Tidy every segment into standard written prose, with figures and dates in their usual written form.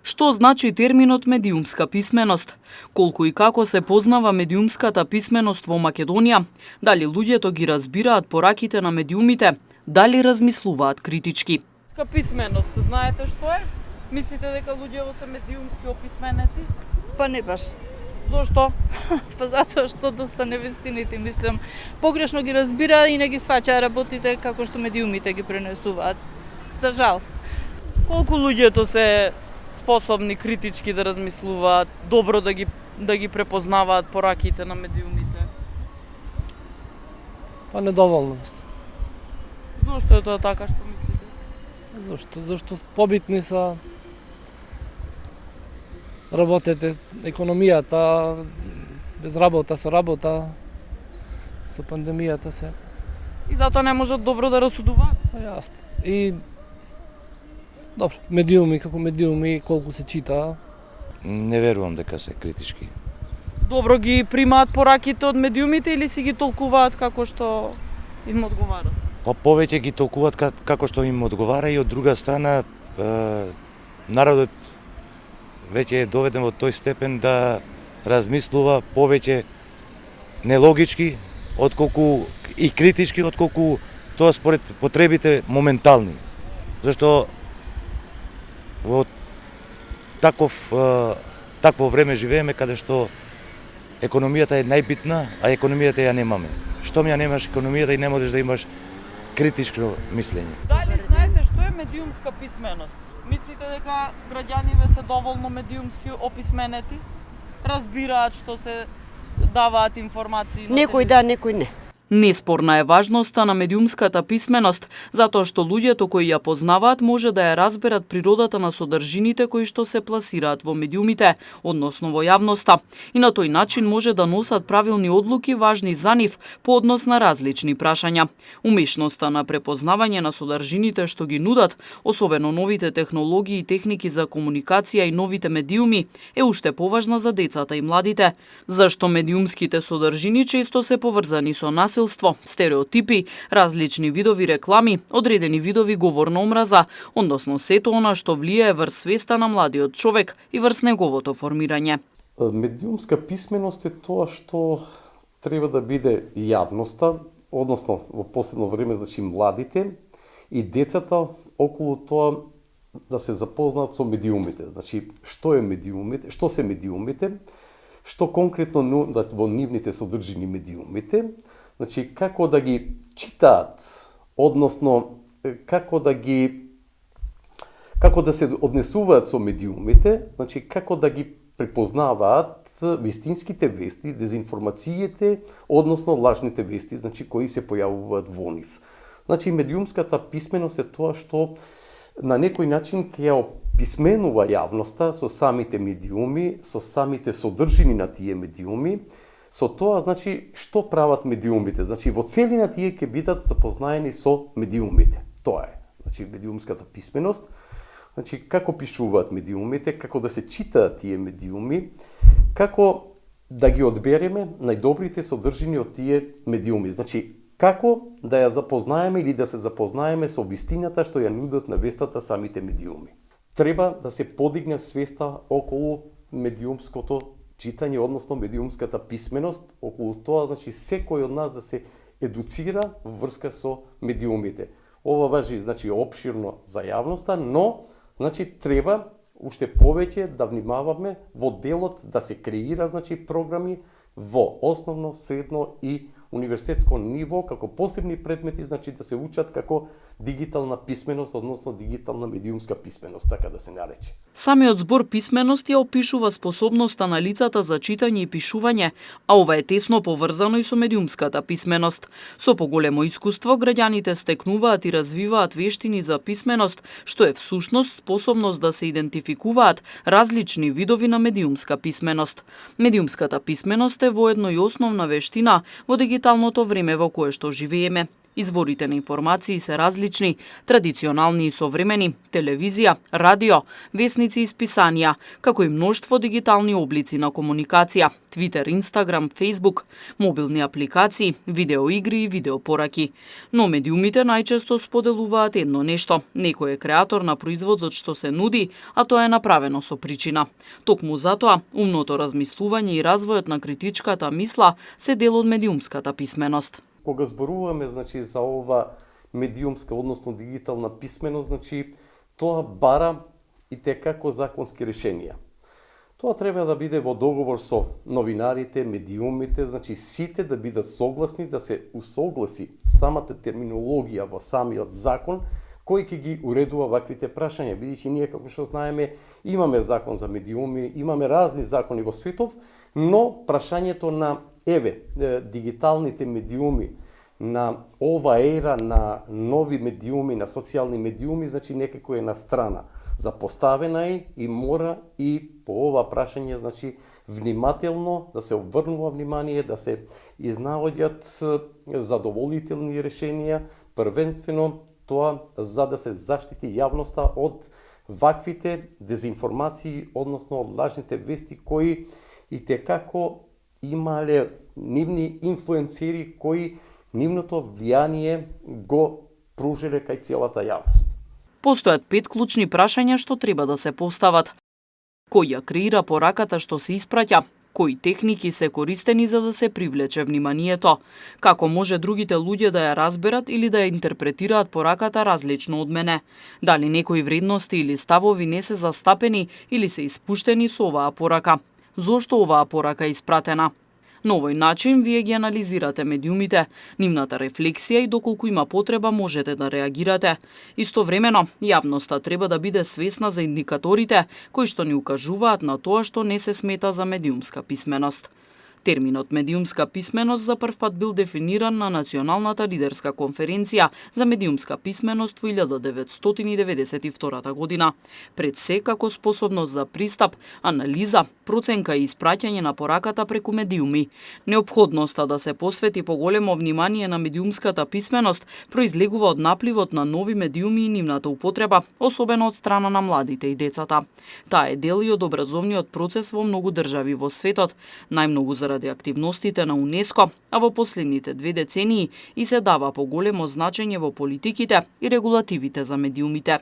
Што значи терминот медиумска писменост? Колку и како се познава медиумската писменост во Македонија? Дали луѓето ги разбираат пораките на медиумите? Дали размислуваат критички? Писменост, знаете што е? Мислите дека луѓето се медиумски описменети? Па не баш. Зошто? Па затоа што доста невестините, мислам, погрешно ги разбира и не ги сваќа работите како што медиумите ги пренесуваат. За жал. Колку луѓето се способни критички да размислуваат, добро да ги препознаваат пораките на медиумите? Па недоволно. Зошто е тоа така, што мислите? Зашто побитни са работете, економијата, без работа, со работа, со пандемијата се. И затоа не можат добро да расудуваат? Па јасно. И добро, медиуми како медиуми, колку се чита. Не верувам дека се критички. Добро ги примаат пораките од медиумите или си ги толкуваат како што им одговара? Па повеќе ги толкуваат како што им одговара и од друга страна народот веќе е доведен во тој степен да размислува повеќе нелогички отколку и критички отколку тоа според потребите моментални. Зашто во такво време живееме каде што економијата е најбитна, а економијата ја немаме. Штом ја немаш економијата и не можеш да имаш критичко мислење. Дали знаете што е медиумска писменост? Мислите дека граѓаниве се доволно медиумски описменети? Разбираат што се даваат информации? Некој да, некој не. Неспорна е важноста на медиумската писменост, затоа што луѓето кои ја познаваат може да ја разберат природата на содржините кои што се пласираат во медиумите, односно во јавноста, и на тој начин може да носат правилни одлуки важни за нив по однос на различни прашања. Умешноста на препознавање на содржините што ги нудат, особено новите технологии и техники за комуникација и новите медиуми, е уште поважна за децата и младите, зашто медиумските содржини често се поврзани со насилство, стереотипи, различни видови реклами, одредени видови говорна омраза, односно сето она што влијае врз свеста на младиот човек и врз неговото формирање. Медиумска писменост е тоа што треба да биде јавноста, односно во последно време значи младите и децата околу тоа да се запознаат со медиумите. Значи што е медиумите, што се медиумите, што конкретно нудат во нивните содржини медиумите, значи како да ги читаат, односно како да се однесуваат со медиумите, значи како да ги препознаваат вистинските вести, дезинформациите, односно лажните вести, значи кои се појавуваат во нив. Значи медиумската писменост е тоа што на некој начин ќе ја описменува јавноста со самите медиуми, со самите содржини на тие медиуми, со тоа, значи, што прават медиумите. Значи, во целина тие ќе бидат запознаени со медиумите. Тоа е, значи, медиумската писменост. Значи, како пишуваат медиумите, како да се читаат тие медиуми, како да ги одбереме најдобрите содржини од тие медиуми. Значи, како да ја запознаеме или да се запознаеме со вистината што ја нудат на вестата самите медиуми. Треба да се подигне свеста околу медиумското читање, односно медиумската писменост, околу тоа, значи, секој од нас да се едуцира во врска со медиумите. Ова важи, значи, опширно за јавноста, но, значи, треба уште повеќе да внимаваме во делот да се креира, значи, програми во основно, средно и универзитетско ниво, како посебни предмети, значи, да се учат како дигитална писменост, односно дигитална медиумска писменост, така да се нарече. Самиот збор писменост ја опишува способноста на лицата за читање и пишување, а ова е тесно поврзано и со медиумската писменост. Со поголемо искуство, граѓаните стекнуваат и развиваат вештини за писменост, што е всушност способност да се идентификуваат различни видови на медиумска писменост. Медиумската писменост е воедно и основна вештина во дигиталното време во кое што живееме. Изворите на информации се различни, традиционални и современи, телевизија, радио, весници и списанија, како и мноштво дигитални облици на комуникација, Твитер, Инстаграм, Фејсбук, мобилни апликации, видеоигри и видеопораки. Но медиумите најчесто споделуваат едно нешто. Некој е креатор на производот што се нуди, а тоа е направено со причина. Токму затоа, умното размислување и развојот на критичката мисла се дел од медиумската писменост. Кога зборуваме за ова медиумска, односно дигитална писменост, тоа бара и како законски решенија. Тоа треба да биде во договор со новинарите, медиумите, сите да бидат согласни, да се усогласи самата терминологија во самиот закон, кој ќе ги уредува ваквите прашања. Бидејќи ние, како што знаеме, имаме закон за медиуми, имаме разни закони во светов, но прашањето на дигиталните медиуми, на ова ера на нови медиуми, на социјални медиуми, некако е на страна. Запоставена е и мора и по ова прашање, внимателно да се обрнува внимание, да се изнаоѓат задоволителни решенија, првенствено тоа за да се заштити јавноста од ваквите дезинформации, односно од лажните вести кои и како имале нивни инфлуенцери кои нивното влијание го пружиле кај целата јавност. Постојат 5 клучни прашања што треба да се постават. Кој ја креира пораката што се испраќа? Кои техники се користени за да се привлече вниманието? Како може другите луѓе да ја разберат или да ја интерпретираат пораката различно од мене? Дали некои вредности или ставови не се застапени или се испуштени со оваа порака? Зошто оваа порака е испратена? На овој начин вие ги анализирате медиумите, нивната рефлексија и доколку има потреба можете да реагирате. Истовремено, јавноста треба да биде свесна за индикаторите кои што ни укажуваат на тоа што не се смета за медиумска писменост. Терминот медиумска писменост за прв пат бил дефиниран на Националната лидерска конференција за медиумска писменост во 1992 година. Пред се како способност за пристап, анализа, проценка и испраќање на пораката преку медиуми. Неопходноста да се посвети поголемо внимание на медиумската писменост произлегува од напливот на нови медиуми и нивната употреба, особено од страна на младите и децата. Таа е дел и од образовниот процес во многу држави во светот, најмногу заради активностите на УНЕСКО, а во последните 2 децении и се дава поголемо значење во политиките и регулативите за медиумите.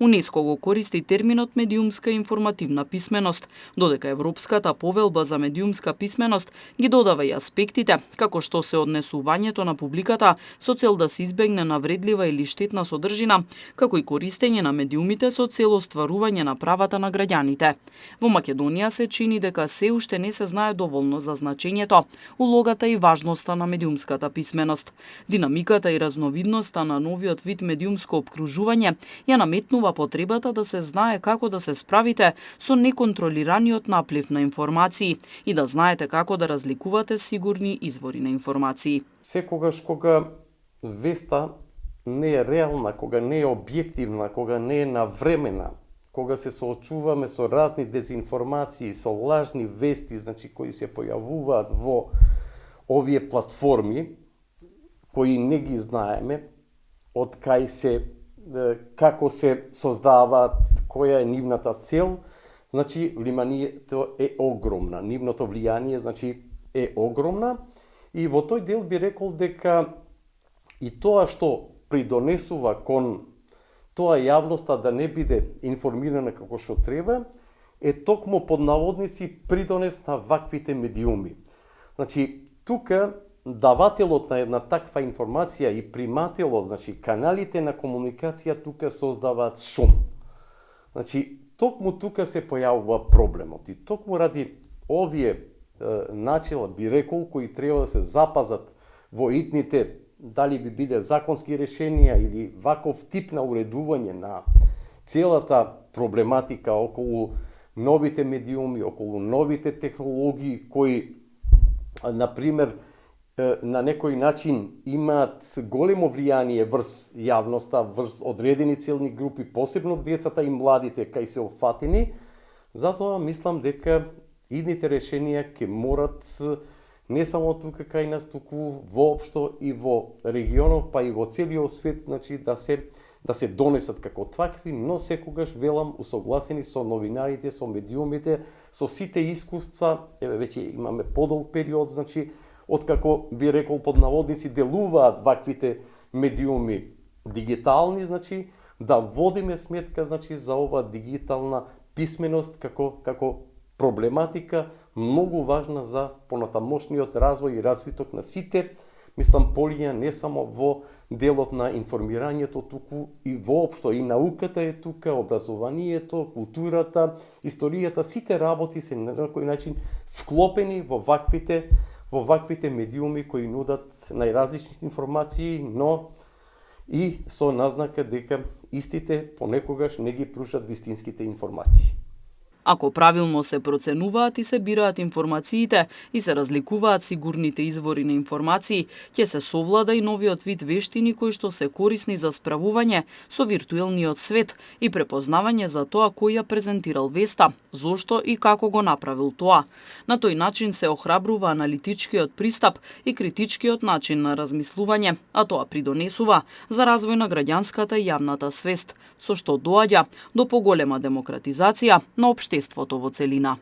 УНЕСКО го користи терминот медиумска информативна писменост, додека Европската повелба за медиумска писменост ги додава и аспектите, како што се однесувањето на публиката со цел да се избегне навредлива или штетна содржина, како и користење на медиумите со цел остварување на правата на граѓаните. Во Македонија се чини дека се уште не се знае доволно за значењето, улогата и важноста на медиумската писменост. Динамиката и разновидноста на новиот вид медиумско опкружување ја наметнува потребата да се знае како да се справите со неконтролираниот наплив на информации и да знаете како да разликувате сигурни извори на информации. Секогаш кога веста не е реална, кога не е објективна, кога не е навремена, кога се соочуваме со разни дезинформации, со лажни вести, кои се појавуваат во овие платформи, кои не ги знаеме, од кај се како се создаваат, која е нивната цел, влијанието е огромна. Нивното влијание е огромна и во тој дел би рекол дека и тоа што придонесува кон тоа јавноста да не биде информирана како што треба, е токму под наводници придонес на ваквите медиуми. Тука давателот на една таква информација и примателот, каналите на комуникација тука создаваат шум. Токму тука се појавува проблемот и токму ради овие начела би рекол кои треба да се запазат во идните, дали би биде законски решенија или ваков тип на уредување на целата проблематика околу новите медиуми, околу новите технологии кои, например, на некој начин имаат големо влијание врз јавноста, врз одредени целни групи, посебно децата и младите кај се опфатени. Затоа мислам дека идните решенија ќе морат не само тука кај нас, туку воопшто и во регионот, па и во целиот свет, значи да се донесат како такви, но секогаш велам усогласени со новинарите, со медиумите, со сите искуства, еве веќе имаме подолг период, значи откако би рекол под наводници делуваат ваквите медиуми дигитални, значи да водиме сметка значи за ова дигитална писменост како проблематика многу важна за понатамошниот развој и развиток на сите, мислам, полиња не само во делот на информирањето, туку и воопшто и науката е тука, образованието, културата, историјата, сите работи се на некој начин вклопени во ваквите медиуми кои нудат најразлични информации, но и со назнака дека истите понекогаш не ги прушат вистинските информации. Ако правилно се проценуваат и се бираат информациите и се разликуваат сигурните извори на информации, ќе се совлада и новиот вид вештини кои што се корисни за справување со виртуелниот свет и препознавање за тоа кој ја презентирал веста, зошто и како го направил тоа. На тој начин се охрабрува аналитичкиот пристап и критичкиот начин на размислување, а тоа придонесува за развој на граѓанската и јавната свест, со што доаѓа до поголема демократизација на општеството во целина.